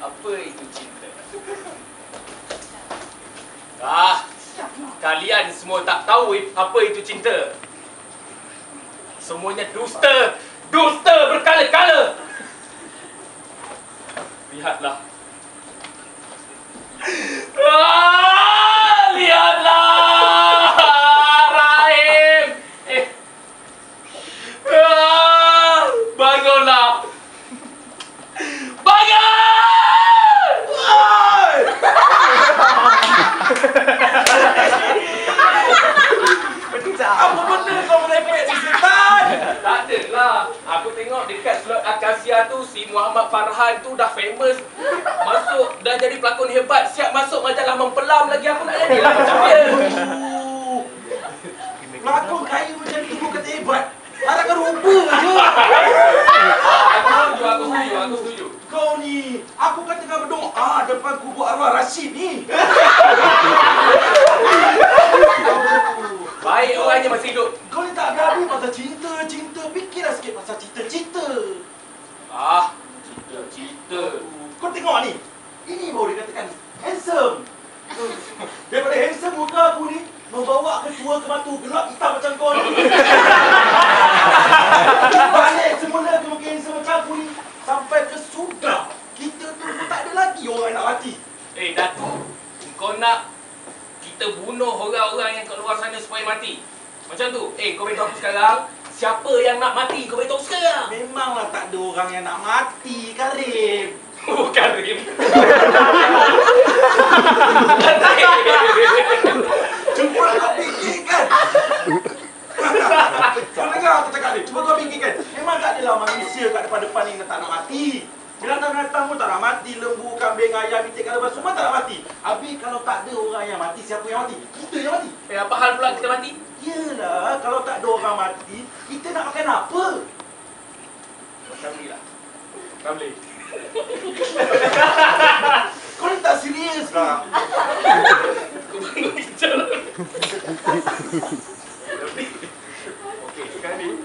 Apa itu cinta? Kalian semua tak tahu apa itu cinta. Semuanya dusta. Dusta berkala-kala. Lihatlah. Lihatlah. Rahim. Bangunlah. Bangun! Apa benda kau merepek ni setan? Tak adalah. Aku tengok dekat slot Akasia tu si Muhammad Farhan tu dah famous. Masuk dah jadi pelakon hebat. Siap masuk majalah Mempelam lagi. Aku nak jadilah macam dia. Pelakon kaya macam tu kau kata hebat. Harapkan rupa je. Aku setuju. Kau ni, aku kan tengah berdoa depan kubur arwah Rashid ni. Baik orangnya masih hidup. Kau ni tak ada habis pasal cinta. Fikirlah sikit pasal cinta. Cinta. Kau tengok ni. Ini baru dikatakan handsome. Daripada handsome muka aku ni, membawa ke tua ke batu gelap hitam macam kau ni. Balik semula ke muka handsome macam aku ni. Sampai ke sudah. Kita tu pun tak ada lagi orang nak mati. Datuk, kau nak kita bunuh orang-orang yang kat luar sana supaya mati? Macam tu? Kau beritahu aku sekarang, siapa yang nak mati? Kau beritahu sekarang. Memanglah tak ada orang yang nak mati, Karim. Karim. Cuba kau fikirkan. Kau dengar aku cakap ni. Cuba kau fikirkan. Memang tak adalah manusia kat depan-depan ni tak nak mati. Binatang-binatang pun tak nak mati. Lembu, kambing, ayam, itik, kalabas semua tak nak mati. Habis kalau tak ada orang yang mati, siapa yang mati? Kita yang mati. Apa hal pula kita mati? Yelah, kalau tak ada orang mati, kita nak makan apa? Ramli lah. Ramli. Kau ni tak serius lah. Kau bangun hijau lah. Okey, sekarang ni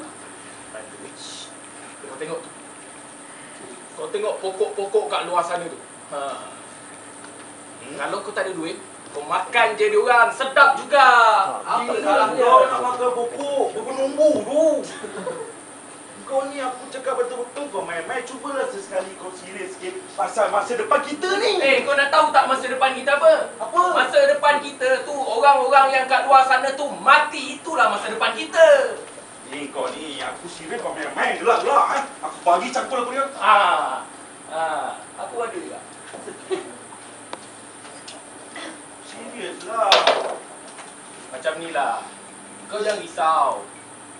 kau tengok tu. Kau tengok pokok-pokok kat luar sana tu. Kalau kau tak ada duit, kau makan je dia orang, sedap juga. Apa salah kau nak makan pokok? Berpenumbu tu. Kau ni aku cakap betul-betul kau main-main. Cubalah sesekali kau serius sikit pasal masa depan kita ni. Kau nak tahu tak masa depan kita apa? Apa? Masa depan kita tu, orang-orang yang kat luar sana tu mati. Itulah masa depan kita. Kau ni, aku serius kau main-main gelak-gelak. Aku bagi cangkul aku dia. Aku ada juga. Serius lah. Macam ni lah. Kau jangan risau.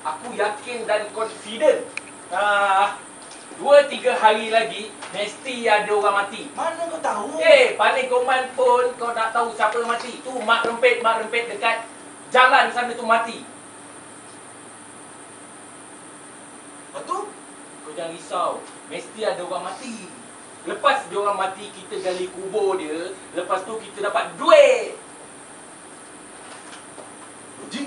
Aku yakin dan confident. 2-3 hari lagi, mesti ada orang mati. Mana kau tahu? Paling koman pun kau tak tahu siapa yang mati. Tu mak rempit dekat jalan sana tu mati. Betul? Kau jangan risau. Mesti ada orang mati. Lepas dia orang mati, kita gali kubur dia. Lepas tu kita dapat duit. Logik?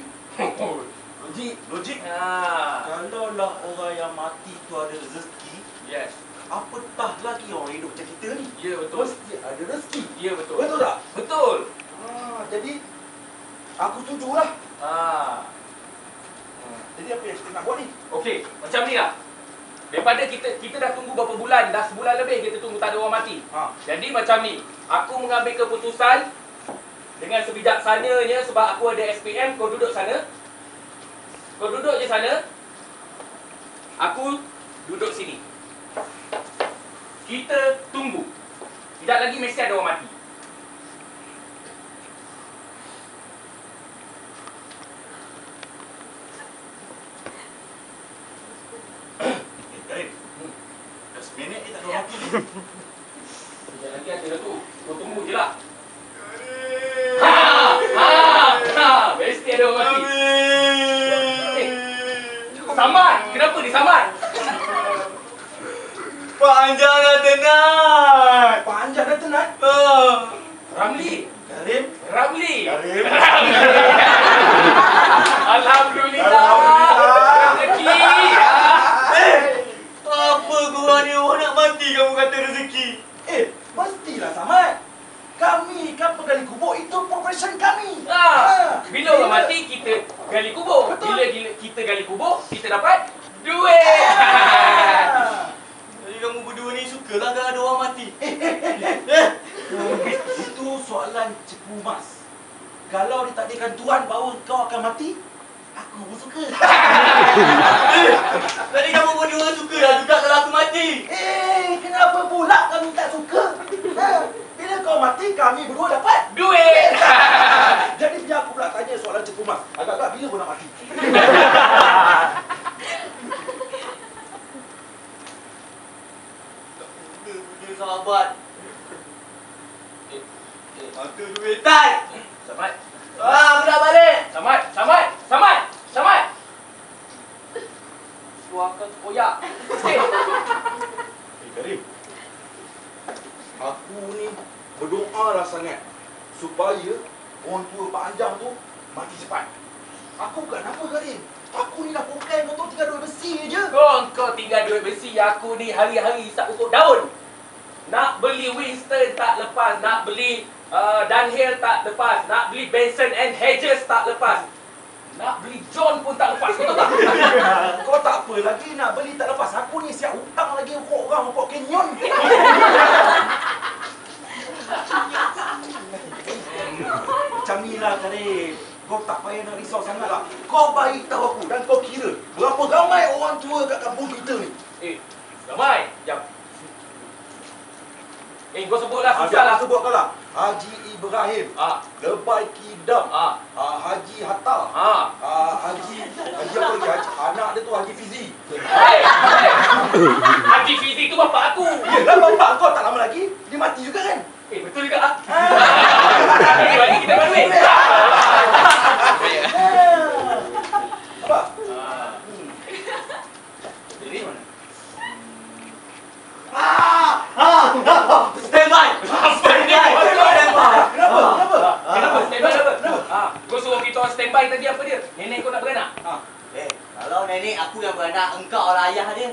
Logik? Kalau lah orang yang mati tu ada rezeki, Yes. apatah lagi orang hidup macam kita ni. Ya, betul. Mesti ada rezeki. Ya, betul. Betul tak? Betul. Jadi aku setujulah. Jadi apa yang kita nak buat ni? Okey, macam ni lah. Daripada kita dah tunggu berapa bulan, dah sebulan lebih kita tunggu tak ada orang mati. Jadi macam ni, aku mengambil keputusan dengan sebijaksananya sebab aku ada SPM, kau duduk sana. Kau duduk je sana. Aku duduk sini. Kita tunggu. Tidak lagi mesti ada orang mati. Dah seminit ni tak ada orang mati. Sekejap lagi ada dah tu. Kau tunggu je lah. Mesti ada orang mati. Samad! Kenapa dia samad? Panjang dah tenat. Panjang dah tenat. Ramli! Karim. Ramli! Karim. Alhamdulillah! Rezeki! Apa korang ni orang nak mati kamu kata rezeki? Mana gali kubur. Bila kita gali kubur, kita dapat duit. Jadi kamu berdua ni sukalah kalau ada orang mati. Itu soalan cepu mas. Kalau ditakdirkan Tuhan bahawa kau akan mati, aku pun suka. Tadi kamu berdua sukalah juga kalau aku mati. Kenapa pula kami tak suka? Bila kau mati, kami berdua dapat. Duit. Jadi biar aku pula tanya soalan cepu mas. Agak-agak bila kau nak mati? Benda sahabat. Ada duitan. Samad. Aku dah balik. Samad. Suaka koyak. Karim, aku ni berdoa lah sangat supaya orang tua Pak Anjang tu mati cepat. Aku bukan apa Karim. Aku ni dah pokai motor tinggal duit besi je. Kau tinggal duit besi. Aku ni hari-hari isap pokok daun. Nak beli Winston tak lepas. Nak beli Dunhill tak lepas. Nak beli Benson and Hedges tak lepas. Nak beli John pun tak lepas. Betul tak? Kau tak apa lagi nak beli tak lepas. Aku ni siap hutang lagi rokok orang, rokok kenyon. Macam ni lah Karim. Kau tak payah nak risau sangat lah. Kau baik tahu aku dan kau kira berapa ramai orang tua kat kampung kita ni. Ramai. Jap. Kau sebutlah susah lah. Sebut kau lah. Haji Ibrahim, Lebai Kidam, Haji Hatta, Haji apa lagi? Anak dia tu Haji Fizi. Haji Fizi tu bapak aku. Yelah bapak kau tak lama lagi dia mati juga kan? Betul juga. Lagi kita balik. Apa? Jadi mana? Standby. Kenapa? Kau suruh kita orang standby tadi apa dia? Nenek kau nak beranak? Kalau nenek aku yang beranak, engkau lah ayah dia.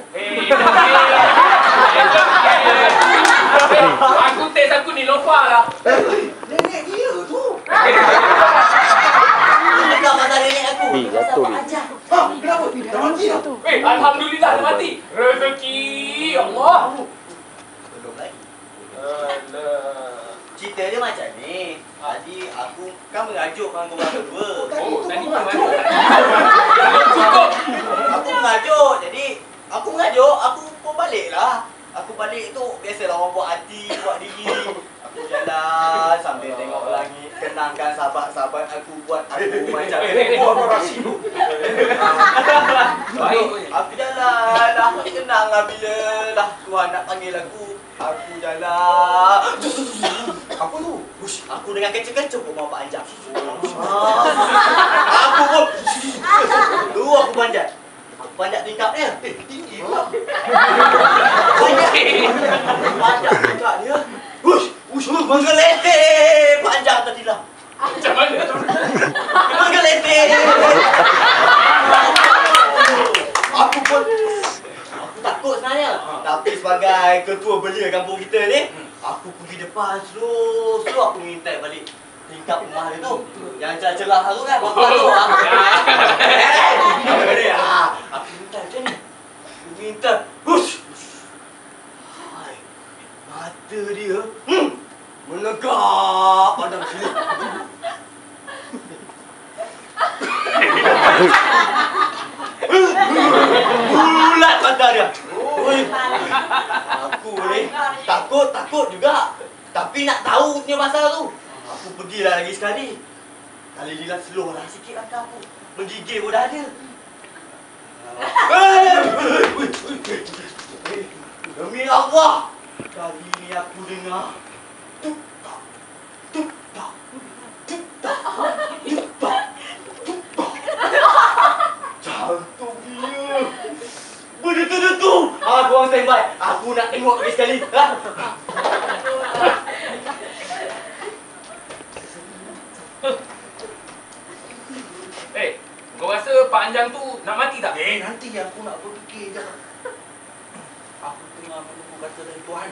Aku test aku ni lofa lah. Nenek dia tu. Engkau pasal nenek aku. Pasal Pak Anjang. Kenapa? Dah mati dah. Alhamdulillah dah mati. Rezeki Allah. Belum lagi. Alah. Cerita dia macam ni. Tadi aku kan mengajuk dengan korang berdua. Tadi mana? Belum cukup. Aku mengajuk. Jadi aku mengajuk, aku pun balik lah. Aku balik tu biasalah orang buat hati, buat diri. Aku jalan sambil tengok langit, kenangkan sahabat-sahabat aku buat aku macam Buat rahsia tu. Baik. Aku jalan lah, tenang lah bila lah Tuhan nak panggil aku. Aku jalan. Apa tu? Aku dengan kencing-kencing pun mau Pak Anjang. Aku pun tu aku panjat. Aku panjat tingkap dia. Tinggi pula. Panjat tingkap dia. Menggeletik Pak Anjang tadi lah. Macam mana? Menggeletik. Aku pun takut sebenarnya. Tapi sebagai ketua belia kampung kita ni, aku pergi depan slow aku minta balik tingkap rumah dia tu. Yang cerah-cerah tu kan, bakal tu. Aku minta macam ni. Aku minta, hai, mata dia menegak pada sini. Bulat mata dia. Aku ni takut juga. Tapi nak tahu punya pasal tu. Aku pergilah lagi sekali. Kali ni lah slow lah sikit langkah aku. Menggigil pun dah ada. Demi Allah, kali ni aku dengar tuk tak, tuk tak, tuk tak, tuk tak, tuk tak. Jantung dia berdetu-detu. Aku orang standby. Aku nak tengok lagi sekali. Kau rasa Pak Anjang tu nak mati tak? Nanti aku nak berfikir je. Aku tengah menunggu kata dari Tuhan.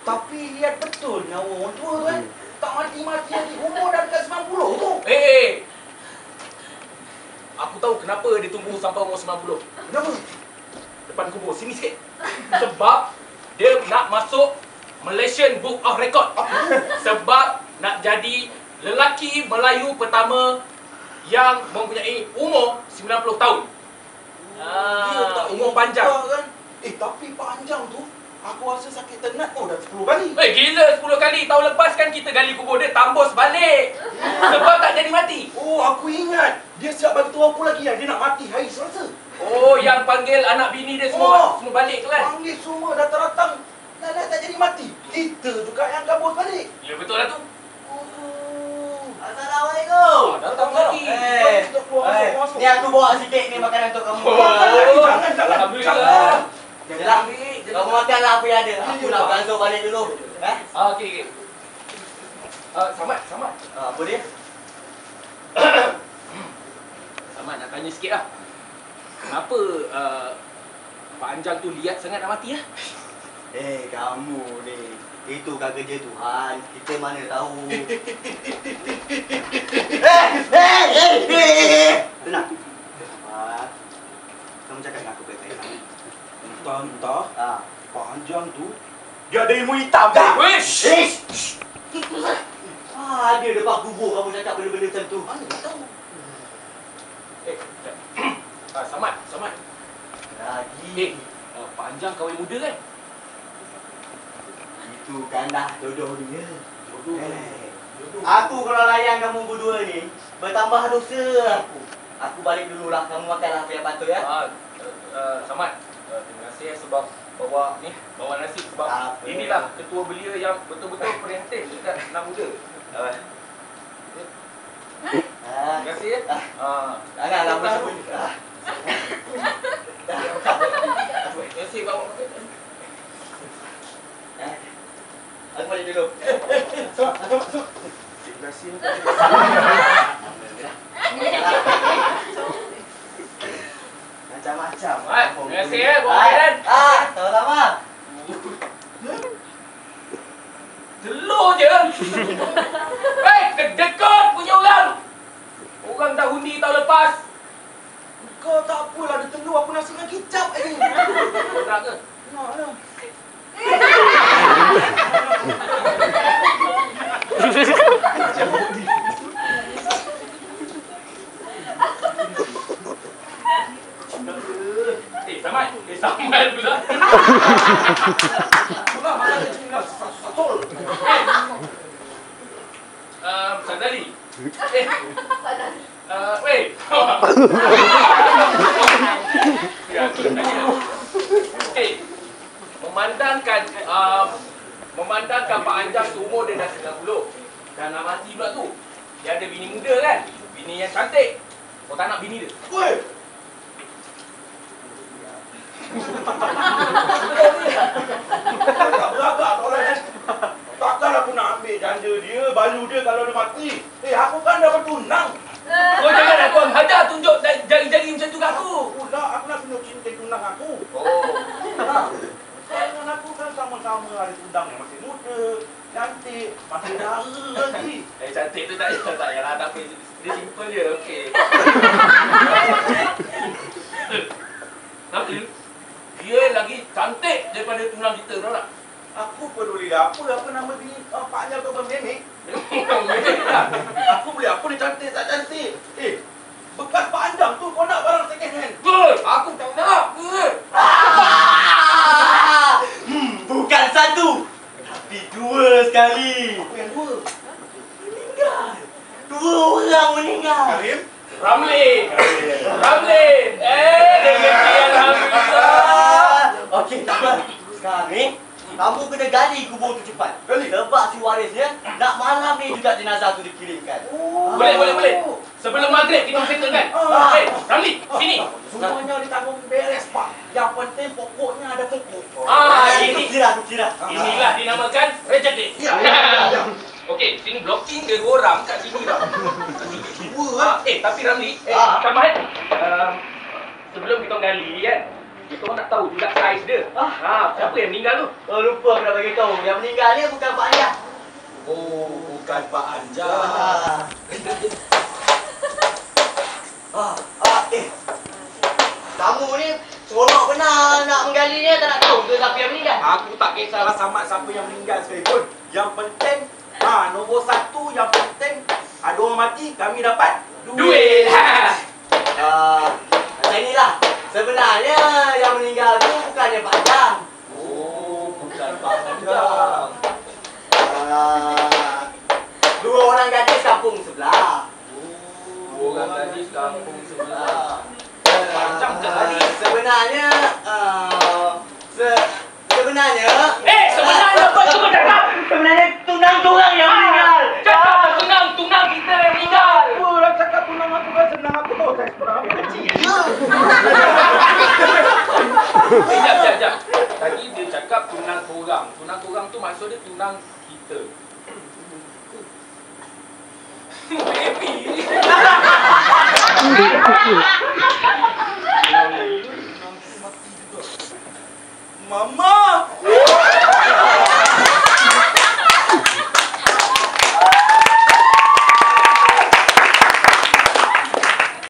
Tapi lihat betul nyawa orang tua tu kan. Tak tak mati-mati lagi. Umur dah dekat 90 tu. Aku tahu kenapa dia tunggu sampai umur 90. Kenapa? Depan kubur, sini sikit. Sebab dia nak masuk Malaysian Book of Record. Sebab nak jadi lelaki Melayu pertama yang mempunyai umur 90 tahun. Dia tak umur panjang. kan? Tapi panjang tu, aku rasa sakit tenat dah 10 kali. Gila 10 kali. Tahun lepas kan kita gali kubur dia, tambus balik. Sebab tak jadi mati. Oh, aku ingat. Dia siap bagi tahu aku lagi yang dia nak mati hari Selasa. Oh, yang panggil anak bini dia semua balik tu kan? Panggil semua datang-datang. Dah tak jadi mati. Kita juga yang kabur balik. Ya betul lah tu. Assalamualaikum. Datang lagi. Ni aku bawa sikit ni makanan untuk kamu. Jangan. Alhamdulillah. Jelah. Kamu makanlah apa yang ada. Aku nak beransur balik dulu. Okey. Samad. Apa dia? Samad nak tanya sikit lah. Kenapa Pak Anjang tu liat sangat nak mati lah? Kamu ni. Itu kan kerja Tuhan. Kita mana tahu. Tenang. Kamu cakap dengan aku baik-baik. Entah. Pak Anjang tu, Dia ada ilmu hitam tak? Wish! Dia depan kubur kamu cakap benda-benda macam tu. mana nak tahu? Samad. Lagi. Pak Anjang kahwin muda kan? Itu kan dah jodoh dia. Aku kalau layan kamu berdua ni, bertambah dosa aku. Aku balik dululah, kamu makanlah apa yang patut ya. Samad, terima kasih sebab bawa nasi sebab inilah ketua belia yang betul-betul prihatin dekat anak muda. Terima kasih ya. Janganlah bersebut. Terima kasih bawa makan. Aku balik dulu. Terima kasih. Macam-macam. Terima kasih ya bawa makanan. Sama-sama. Telur je. Kedekut punya orang. Orang dah undi tahun lepas. Kau tak apalah, ada telur aku nasi dengan kicap lagi. Kau nak ke? Nak lah. Samad pula. Pula makan macam ni lah, susah-susah. Sadali. Weh. Memandangkan Pak Anjang tu umur dia dah 90 dan nak mati pula tu. Dia ada bini muda kan? Bini yang cantik. Kau tak nak bini dia? Woi. Tak beragak orang kan. Takkan aku nak ambil janda dia, balu dia kalau dia mati. Aku kan dah bertunang. Kau jangan aku hajar tunjuk jari-jari macam tu kat aku. Pula aku nak tunjuk cinta tunang aku. Dengan aku kan sama-sama ada tunang yang masih muda, cantik, masih dara lagi. Cantik tu tak payahlah, tak apa. Dia simple je, okey. Tapi dia lagi cantik daripada tunang kita, tahu tak? Aku peduli apa nama bini Pak Anjang tu bermemek. Aku boleh apa dia cantik tak cantik. Bekas Pak Anjang tu kau nak barang second hand. Aku tak nak. Bukan satu, tapi dua sekali. Apa yang dua? Meninggal. Dua orang meninggal. Karim? Ramlin. Rezeki alhamdulillah. Okey, tak apa. Sekarang ni, kamu kena gali kubur tu cepat. Sebab si warisnya nak malam ni juga jenazah tu dikirimkan. Boleh. Sebelum maghrib kita settle kan? Ramli, sini. Semuanya ditanggung beres, Pak. Yang penting pokoknya ada pokok. Ini kira. Inilah dinamakan rezeki. Ya. Okey, sini blocking dia orang kat sini dah. Tapi Ramli, Samad, sebelum kita gali kan, kita orang nak tahu juga saiz dia. Siapa yang meninggal tu? Oh, lupa aku nak bagi tahu. Yang meninggal ni bukan Pak Anjang. Oh, bukan Pak Anja. Kamu ni seronok benar nak menggalinya, tak nak tahu ke siapa yang meninggal? Aku tak kisahlah sama siapa yang meninggal sekalipun. Yang penting, nombor satu yang penting, ada orang mati, kami dapat Duit. Macam inilah. Sebenarnya yang meninggal tu bukannya Pak Jam. Oh, bukan Pak Anja. Dua orang gadis kampung sebelah. Orang gadis kampung sebelah. Macam sekali. Sebenarnya sebenarnya Sebenarnya apa cuba cakap? sebenarnya tunang orang yang meninggal. Cakap tunang kita yang meninggal. Orang cakap tunang aku kan senang aku tahu. Saya kurang ambil kecil. Sekejap. Tadi dia cakap tunang korang. Tunang korang tu maksud dia tunang kita. Baby. Mama!